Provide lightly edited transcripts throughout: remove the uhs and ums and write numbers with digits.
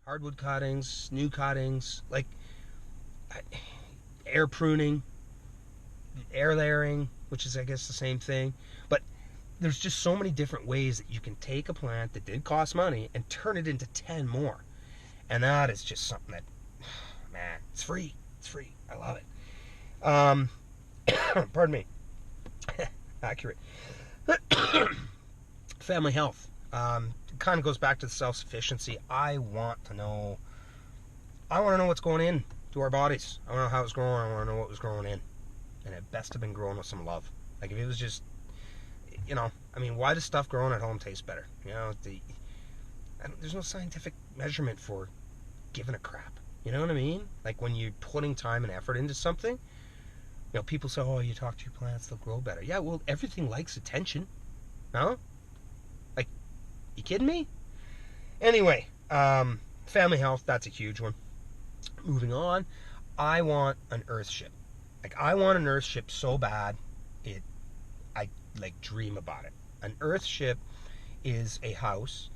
hardwood cuttings, new cuttings, like air pruning, air layering, which is I guess the same thing. But there's just so many different ways that you can take a plant that did cost money and turn it into 10 more. And that is just something that, man, it's free. It's free. I love it. Pardon me. Accurate. Family health. It kind of goes back to the self-sufficiency. I want to know what's going in to our bodies. I want to know how it's growing. I want to know what was growing in. And it best have been grown with some love. Like if it was just, I mean, why does stuff growing at home taste better? There's no scientific measurement for giving a crap. You know what I mean? Like when you're putting time and effort into something, people say, oh, you talk to your plants, they'll grow better. Yeah, well, everything likes attention. No? Like, you kidding me? Anyway, family health, that's a huge one. Moving on, I want an Earthship. Like, I want an Earthship so bad, I dream about it. An Earthship is a house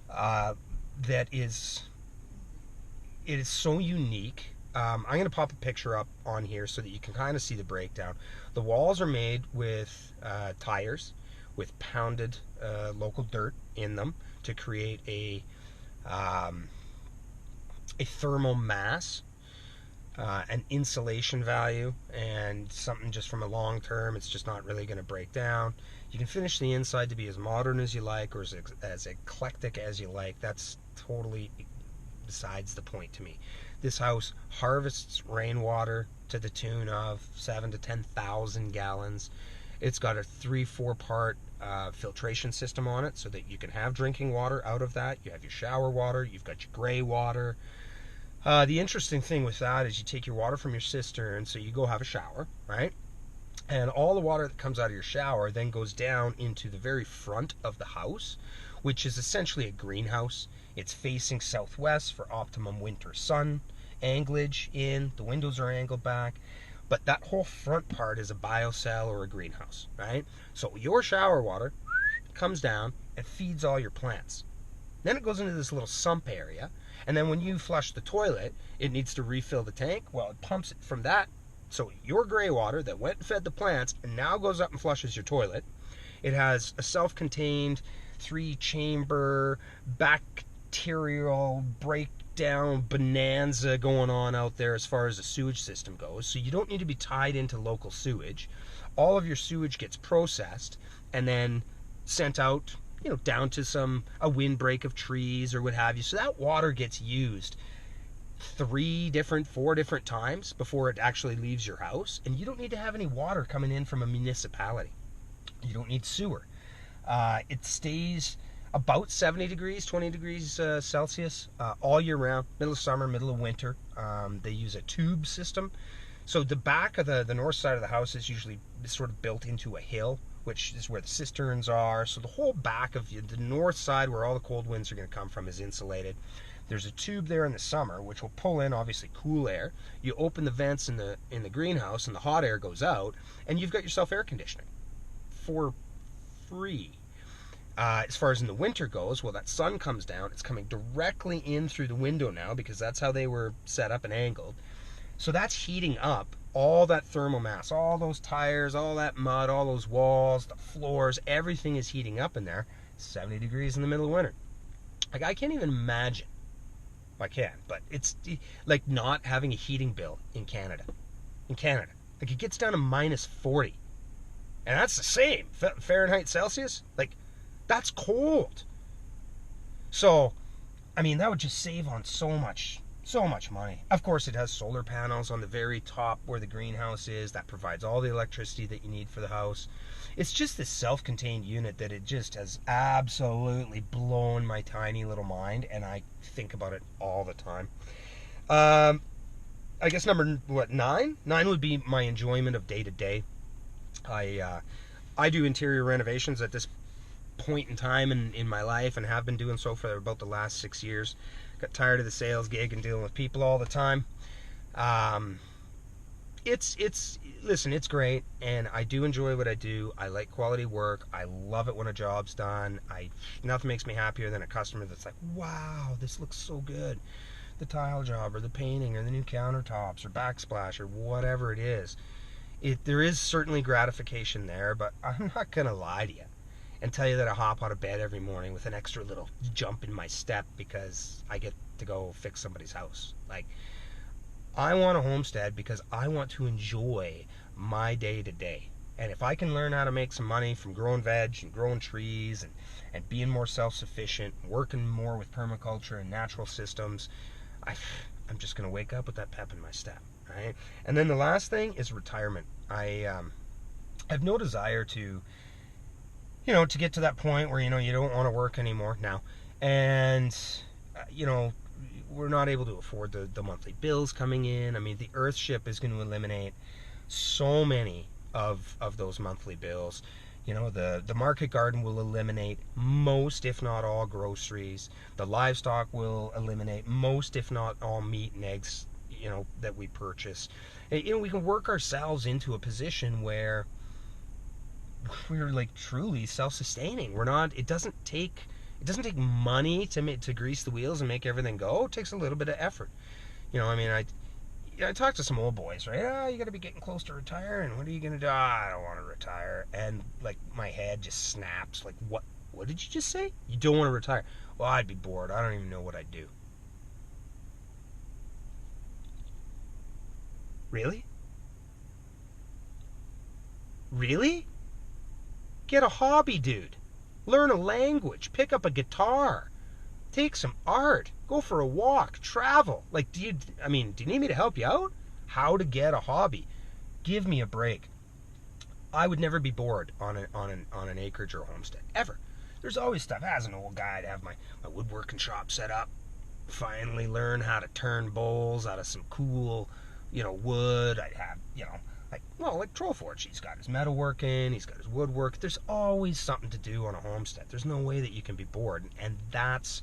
that is so unique. I'm going to pop a picture up on here so that you can kind of see the breakdown. The walls are made with tires with pounded local dirt in them to create a thermal mass, an insulation value, and something just from a long term, it's just not really going to break down. You can finish the inside to be as modern as you like or as eclectic as you like. That's totally besides the point to me. This house harvests rainwater to the tune of 7,000 to 10,000 gallons. It's got a 3-4 part filtration system on it so that you can have drinking water out of that. You have your shower water, you've got your gray water. The interesting thing with that is you take your water from your cistern, so you go have a shower, right? And all the water that comes out of your shower then goes down into the very front of the house, which is essentially a greenhouse. It's facing southwest for optimum winter sun anglage in. The windows are angled back. But that whole front part is a biocell or a greenhouse, right? So your shower water comes down and feeds all your plants. Then it goes into this little sump area. And then when you flush the toilet, it needs to refill the tank. Well, it pumps it from that. So your gray water that went and fed the plants and now goes up and flushes your toilet. It has a self-contained 3-chamber bacterial breakdown bonanza going on out there as far as the sewage system goes. So you don't need to be tied into local sewage. All of your sewage gets processed and then sent out, down to a windbreak of trees or what have you. So that water gets used 4 different times before it actually leaves your house. And you don't need to have any water coming in from a municipality. You don't need sewer. It stays about 70 degrees, 20 degrees Celsius all year round, middle of summer, middle of winter. They use a tube system. So the back of the north side of the house is usually sort of built into a hill, which is where the cisterns are. So the whole back of the north side, where all the cold winds are going to come from, is insulated. There's a tube there in the summer, which will pull in, obviously, cool air. You open the vents in the greenhouse, and the hot air goes out, and you've got yourself air conditioning for free. As far as in the winter goes, well, that sun comes down. It's coming directly in through the window now because that's how they were set up and angled. So that's heating up all that thermal mass, all those tires, all that mud, all those walls, the floors, everything is heating up in there. 70 degrees in the middle of winter. Like, I can't even imagine. I can, but it's like not having a heating bill in Canada. Like, it gets down to minus 40. And that's the same. Fahrenheit, Celsius. Like, that's cold. So, I mean, that would just save on so much money. Of course, it has solar panels on the very top where the greenhouse is. That provides all the electricity that you need for the house. It's just this self-contained unit that it just has absolutely blown my tiny little mind, and I think about it all the time. I guess number, 9? 9 would be my enjoyment of day-to-day. I do interior renovations at this point in time in my life and have been doing so for about the last 6 years. Got tired of the sales gig and dealing with people all the time. Listen, it's great, and I do enjoy what I do. I like quality work. I love it when a job's done. Nothing makes me happier than a customer that's like, wow, this looks so good. The tile job or the painting or the new countertops or backsplash or whatever it is. There is certainly gratification there, but I'm not gonna lie to you and tell you that I hop out of bed every morning with an extra little jump in my step because I get to go fix somebody's house. Like, I want a homestead because I want to enjoy my day to day. And if I can learn how to make some money from growing veg and growing trees and being more self-sufficient, working more with permaculture and natural systems, I'm just going to wake up with that pep in my step. Right? And then the last thing is retirement. I have no desire to, to get to that point where, you don't want to work anymore now. And, we're not able to afford the monthly bills coming in. I mean, the Earthship is going to eliminate so many of those monthly bills. The market garden will eliminate most, if not all, groceries. The livestock will eliminate most, if not all, meat and eggs, that we purchase. And, we can work ourselves into a position where we're like truly self-sustaining. It doesn't take money to grease the wheels and make everything go. It takes a little bit of effort. I talked to some old boys, right? You got to be getting close to retiring. What are you going to do? I don't want to retire. And like my head just snaps. Like, what did you just say? You don't want to retire? Well, I'd be bored. I don't even know what I'd do. Really? Really? Get a hobby, dude. Learn a language. Pick up a guitar. Take some art. Go for a walk. Travel. Like, do you need me to help you out? How to get a hobby? Give me a break. I would never be bored on an acreage or a homestead. Ever. There's always stuff. As an old guy, I'd have my woodworking shop set up. Finally learn how to turn bowls out of some cool, wood. I'd have, like Trollforge, he's got his metalworking, he's got his woodwork. There's always something to do on a homestead. There's no way that you can be bored, and that's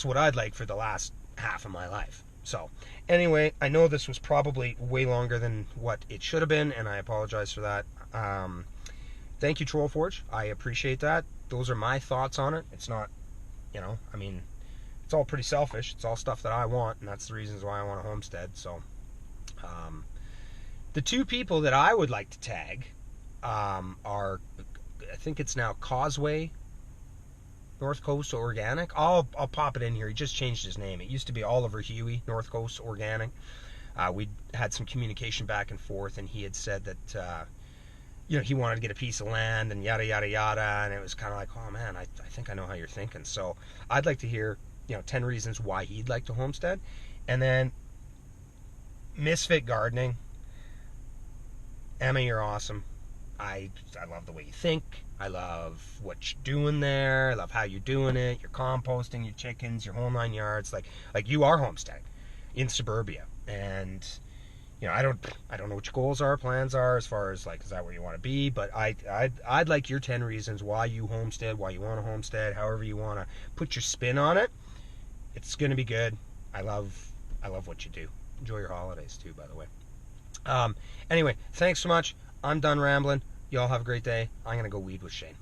what I'd like for the last half of my life. So, anyway, I know this was probably way longer than what it should have been, and I apologize for that. Thank you, Trollforge. I appreciate that. Those are my thoughts on it. It's not, it's all pretty selfish. It's all stuff that I want, and that's the reasons why I want a homestead. So, the two people that I would like to tag are, I think it's now Causeway North Coast Organic. I'll pop it in here. He just changed his name. It used to be Oliver Huey, North Coast Organic. We had some communication back and forth, and he had said that he wanted to get a piece of land and yada yada yada, and it was kind of like, oh man, I think I know how you're thinking. So I'd like to hear 10 reasons why he'd like to homestead. And then Misfit Gardening. Emma, you're awesome. I love the way you think. I love what you're doing there. I love how you're doing it. You're composting your chickens, your whole 9 yards. Like you are homesteading in suburbia. And I don't know what your goals are, plans are, as far as like, is that where you want to be? But I'd like your 10 reasons why you homestead, why you want to homestead, however you want to put your spin on it. It's gonna be good. I love what you do. Enjoy your holidays too, by the way. Anyway, thanks so much. I'm done rambling. Y'all have a great day. I'm going to go weed with Shane.